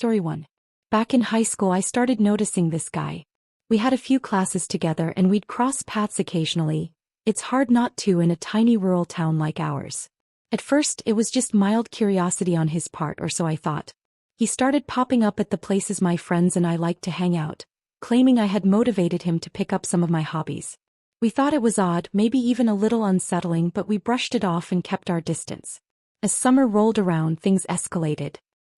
Story 1. Back in high school I started noticing this guy. We had a few classes together and we'd cross paths occasionally. It's hard not to in a tiny rural town like ours. At first it was just mild curiosity on his part, or so I thought. He started popping up at the places my friends and I liked to hang out, claiming I had motivated him to pick up some of my hobbies. We thought it was odd, maybe even a little unsettling, but we brushed it off and kept our distance. As summer rolled around, things escalated.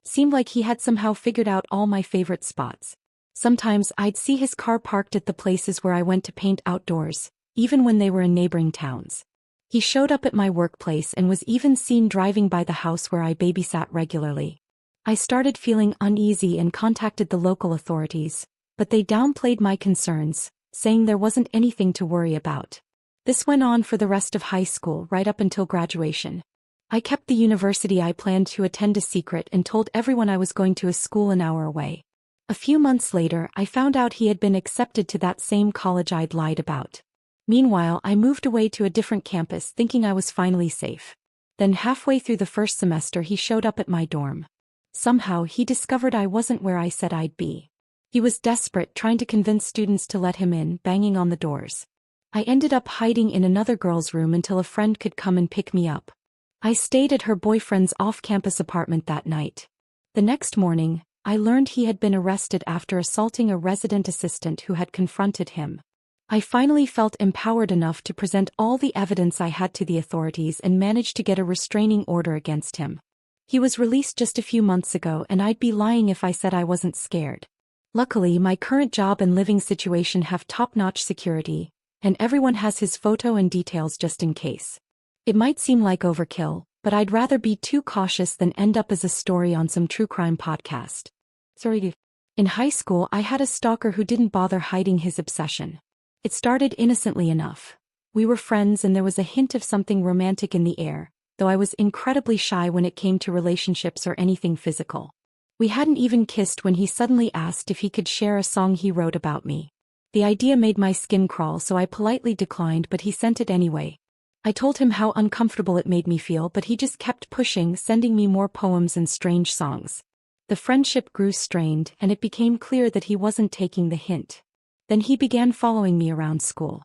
Seemed like he had somehow figured out all my favorite spots. Sometimes I'd see his car parked at the places where I went to paint outdoors, even when they were in neighboring towns. He showed up at my workplace and was even seen driving by the house where I babysat regularly. I started feeling uneasy and contacted the local authorities, but they downplayed my concerns, saying there wasn't anything to worry about. This went on for the rest of high school, right up until graduation. I kept the university I planned to attend a secret and told everyone I was going to a school an hour away. A few months later, I found out he had been accepted to that same college I'd lied about. Meanwhile, I moved away to a different campus thinking I was finally safe. Then halfway through the first semester he showed up at my dorm. Somehow he discovered I wasn't where I said I'd be. He was desperate, trying to convince students to let him in, banging on the doors. I ended up hiding in another girl's room until a friend could come and pick me up. I stayed at her boyfriend's off-campus apartment that night. The next morning, I learned he had been arrested after assaulting a resident assistant who had confronted him. I finally felt empowered enough to present all the evidence I had to the authorities and managed to get a restraining order against him. He was released just a few months ago, and I'd be lying if I said I wasn't scared. Luckily, my current job and living situation have top-notch security, and everyone has his photo and details just in case. It might seem like overkill, but I'd rather be too cautious than end up as a story on some true crime podcast. In high school, I had a stalker who didn't bother hiding his obsession. It started innocently enough. We were friends and there was a hint of something romantic in the air, though I was incredibly shy when it came to relationships or anything physical. We hadn't even kissed when he suddenly asked if he could share a song he wrote about me. The idea made my skin crawl, so I politely declined, but he sent it anyway. I told him how uncomfortable it made me feel, but he just kept pushing, sending me more poems and strange songs. The friendship grew strained, and it became clear that he wasn't taking the hint. Then he began following me around school.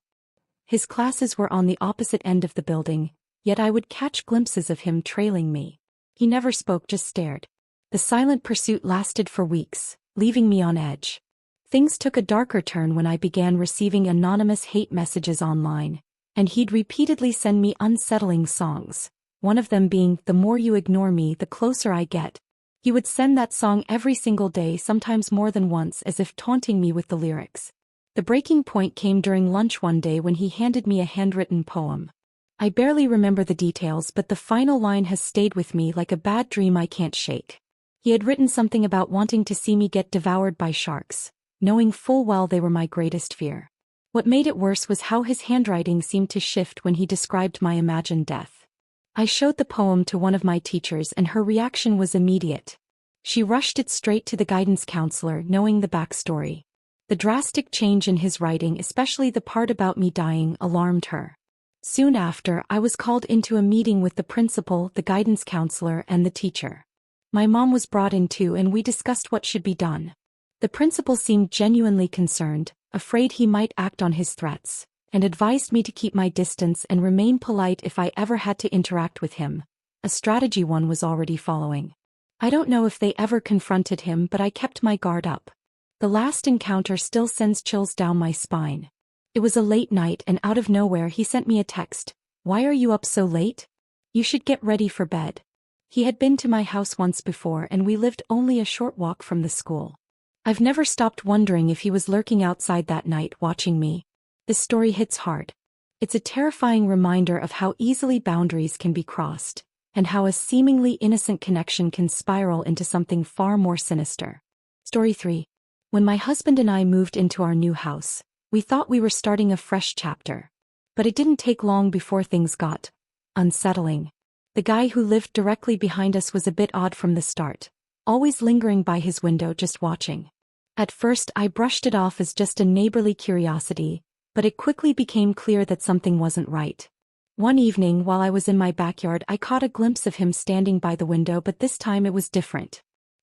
His classes were on the opposite end of the building, yet I would catch glimpses of him trailing me. He never spoke, just stared. The silent pursuit lasted for weeks, leaving me on edge. Things took a darker turn when I began receiving anonymous hate messages online, and he'd repeatedly send me unsettling songs, one of them being, "The more you ignore me, the closer I get." He would send that song every single day, sometimes more than once, as if taunting me with the lyrics. The breaking point came during lunch one day when he handed me a handwritten poem. I barely remember the details, but the final line has stayed with me like a bad dream I can't shake. He had written something about wanting to see me get devoured by sharks, knowing full well they were my greatest fear. What made it worse was how his handwriting seemed to shift when he described my imagined death. I showed the poem to one of my teachers and her reaction was immediate. She rushed it straight to the guidance counselor, knowing the backstory. The drastic change in his writing, especially the part about me dying, alarmed her. Soon after, I was called into a meeting with the principal, the guidance counselor, and the teacher. My mom was brought in too, and we discussed what should be done. The principal seemed genuinely concerned, afraid he might act on his threats, and advised me to keep my distance and remain polite if I ever had to interact with him, a strategy one was already following. I don't know if they ever confronted him, but I kept my guard up. The last encounter still sends chills down my spine. It was a late night and out of nowhere he sent me a text. "Why are you up so late? You should get ready for bed." He had been to my house once before and we lived only a short walk from the school. I've never stopped wondering if he was lurking outside that night watching me. This story hits hard. It's a terrifying reminder of how easily boundaries can be crossed, and how a seemingly innocent connection can spiral into something far more sinister. Story 3. When my husband and I moved into our new house, we thought we were starting a fresh chapter. But it didn't take long before things got unsettling. The guy who lived directly behind us was a bit odd from the start, always lingering by his window just watching. At first I brushed it off as just a neighborly curiosity, but it quickly became clear that something wasn't right. One evening while I was in my backyard I caught a glimpse of him standing by the window, but this time it was different.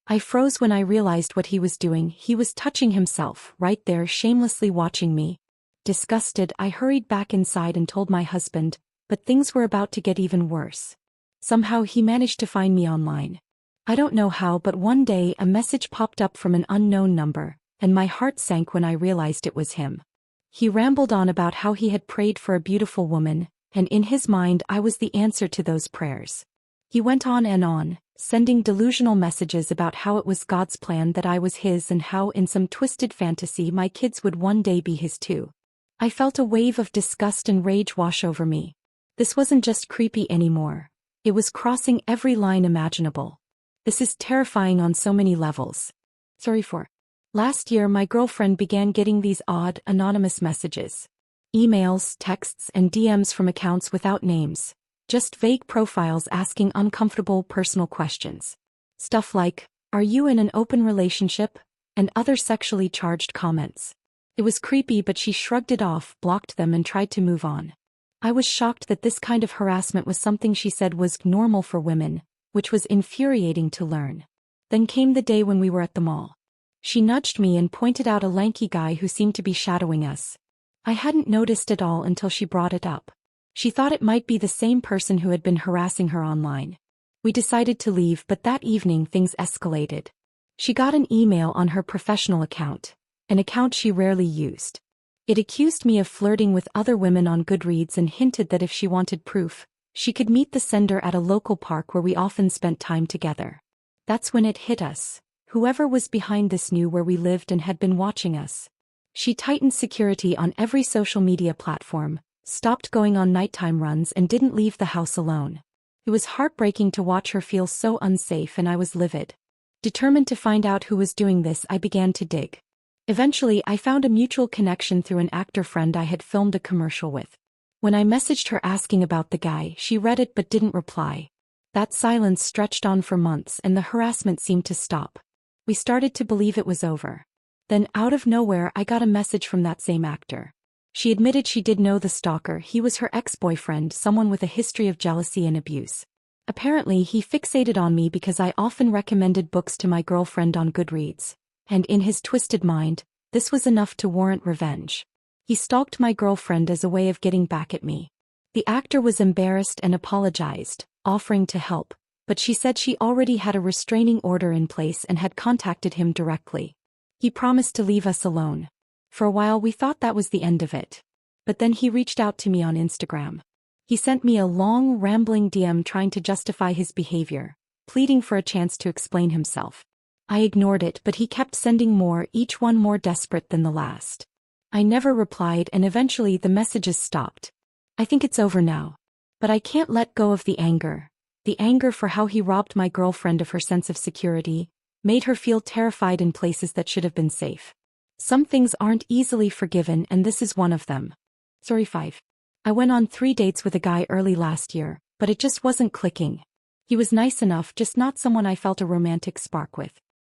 I froze when I realized what he was doing. He was touching himself, right there, shamelessly watching me. Disgusted, I hurried back inside and told my husband, but things were about to get even worse. Somehow he managed to find me online. I don't know how, but one day a message popped up from an unknown number, and my heart sank when I realized it was him. He rambled on about how he had prayed for a beautiful woman, and in his mind I was the answer to those prayers. He went on and on, sending delusional messages about how it was God's plan that I was his and how in some twisted fantasy my kids would one day be his too. I felt a wave of disgust and rage wash over me. This wasn't just creepy anymore. It was crossing every line imaginable. This is terrifying on so many levels. Last year my girlfriend began getting these odd, anonymous messages. Emails, texts, and DMs from accounts without names. Just vague profiles asking uncomfortable personal questions. Stuff like, "Are you in an open relationship?" and other sexually charged comments. It was creepy, but she shrugged it off, blocked them, and tried to move on. I was shocked that this kind of harassment was something she said was normal for women, which was infuriating to learn. Then came the day when we were at the mall. She nudged me and pointed out a lanky guy who seemed to be shadowing us. I hadn't noticed at all until she brought it up. She thought it might be the same person who had been harassing her online. We decided to leave, but that evening things escalated. She got an email on her professional account, an account she rarely used. It accused me of flirting with other women on Goodreads and hinted that if she wanted proof, she could meet the sender at a local park where we often spent time together. That's when it hit us. Whoever was behind this knew where we lived and had been watching us. She tightened security on every social media platform, stopped going on nighttime runs, and didn't leave the house alone. It was heartbreaking to watch her feel so unsafe, and I was livid. Determined to find out who was doing this, I began to dig. Eventually, I found a mutual connection through an actor friend I had filmed a commercial with. When I messaged her asking about the guy, she read it but didn't reply. That silence stretched on for months, and the harassment seemed to stop. We started to believe it was over. Then, out of nowhere, I got a message from that same actor. She admitted she did know the stalker. He was her ex-boyfriend, someone with a history of jealousy and abuse. Apparently, he fixated on me because I often recommended books to my girlfriend on Goodreads. And in his twisted mind, this was enough to warrant revenge. He stalked my girlfriend as a way of getting back at me. The actor was embarrassed and apologized, offering to help, but she said she already had a restraining order in place and had contacted him directly. He promised to leave us alone. For a while we thought that was the end of it. But then he reached out to me on Instagram. He sent me a long, rambling DM trying to justify his behavior, pleading for a chance to explain himself. I ignored it, but he kept sending more, each one more desperate than the last. I never replied, and eventually the messages stopped. I think it's over now. But I can't let go of the anger. The anger for how he robbed my girlfriend of her sense of security, made her feel terrified in places that should have been safe. Some things aren't easily forgiven, and this is one of them. 5. I went on 3 dates with a guy early last year, but it just wasn't clicking. He was nice enough, just not someone I felt a romantic spark with.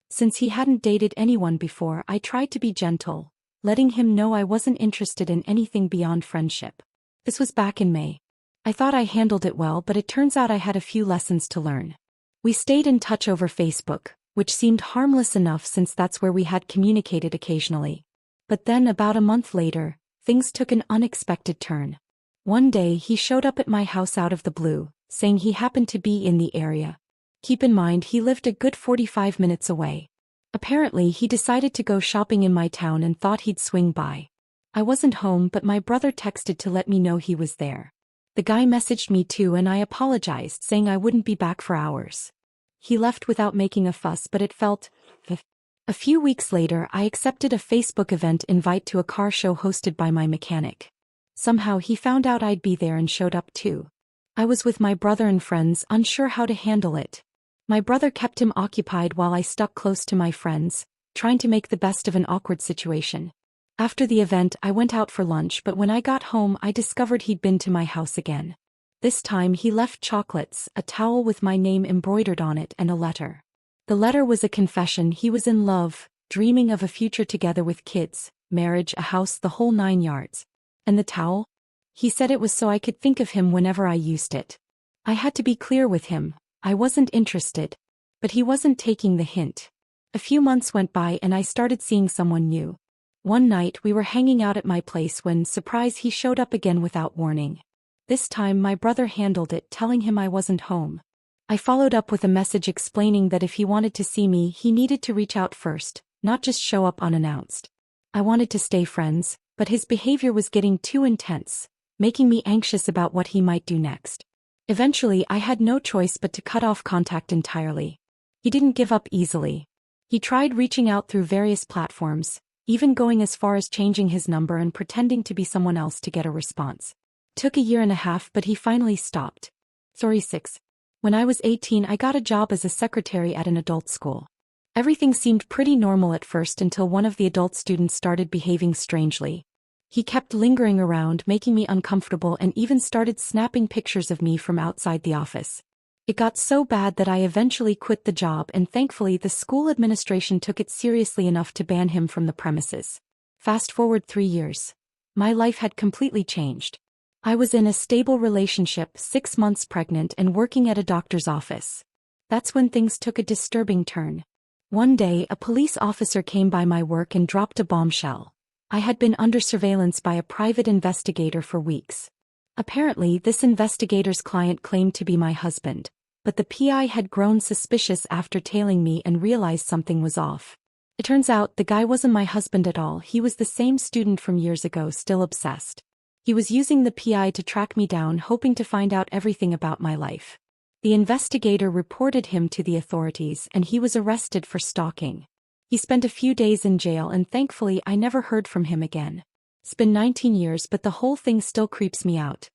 Since he hadn't dated anyone before, I tried to be gentle, letting him know I wasn't interested in anything beyond friendship. This was back in May. I thought I handled it well, but it turns out I had a few lessons to learn. We stayed in touch over Facebook, which seemed harmless enough since that's where we had communicated occasionally. But then about a month later, things took an unexpected turn. One day he showed up at my house out of the blue, saying he happened to be in the area. Keep in mind he lived a good 45 minutes away. Apparently he decided to go shopping in my town and thought he'd swing by. I wasn't home, but my brother texted to let me know he was there. The guy messaged me too, and I apologized, saying I wouldn't be back for hours. He left without making a fuss, but it felt... A few weeks later, I accepted a Facebook event invite to a car show hosted by my mechanic. Somehow he found out I'd be there and showed up too. I was with my brother and friends, unsure how to handle it. My brother kept him occupied while I stuck close to my friends, trying to make the best of an awkward situation. After the event, I went out for lunch, but when I got home I discovered he'd been to my house again. This time he left chocolates, a towel with my name embroidered on it, and a letter. The letter was a confession. He was in love, dreaming of a future together with kids, marriage, a house, the whole 9 yards. And the towel? He said it was so I could think of him whenever I used it. I had to be clear with him. I wasn't interested. But he wasn't taking the hint. A few months went by and I started seeing someone new. One night we were hanging out at my place when, surprise, he showed up again without warning. This time my brother handled it, telling him I wasn't home. I followed up with a message explaining that if he wanted to see me, he needed to reach out first, not just show up unannounced. I wanted to stay friends, but his behavior was getting too intense, making me anxious about what he might do next. Eventually, I had no choice but to cut off contact entirely. He didn't give up easily. He tried reaching out through various platforms, even going as far as changing his number and pretending to be someone else to get a response. Took a year and a half, but he finally stopped. Story 6. When I was 18, I got a job as a secretary at an adult school. Everything seemed pretty normal at first until one of the adult students started behaving strangely. He kept lingering around, making me uncomfortable, and even started snapping pictures of me from outside the office. It got so bad that I eventually quit the job, and thankfully the school administration took it seriously enough to ban him from the premises. Fast forward 3 years. My life had completely changed. I was in a stable relationship, 6 months pregnant, and working at a doctor's office. That's when things took a disturbing turn. One day, a police officer came by my work and dropped a bombshell. I had been under surveillance by a private investigator for weeks. Apparently, this investigator's client claimed to be my husband, but the PI had grown suspicious after tailing me and realized something was off. It turns out the guy wasn't my husband at all. He was the same student from years ago, still obsessed. He was using the PI to track me down, hoping to find out everything about my life. The investigator reported him to the authorities and he was arrested for stalking. He spent a few days in jail and thankfully I never heard from him again. It's been 19 years, but the whole thing still creeps me out.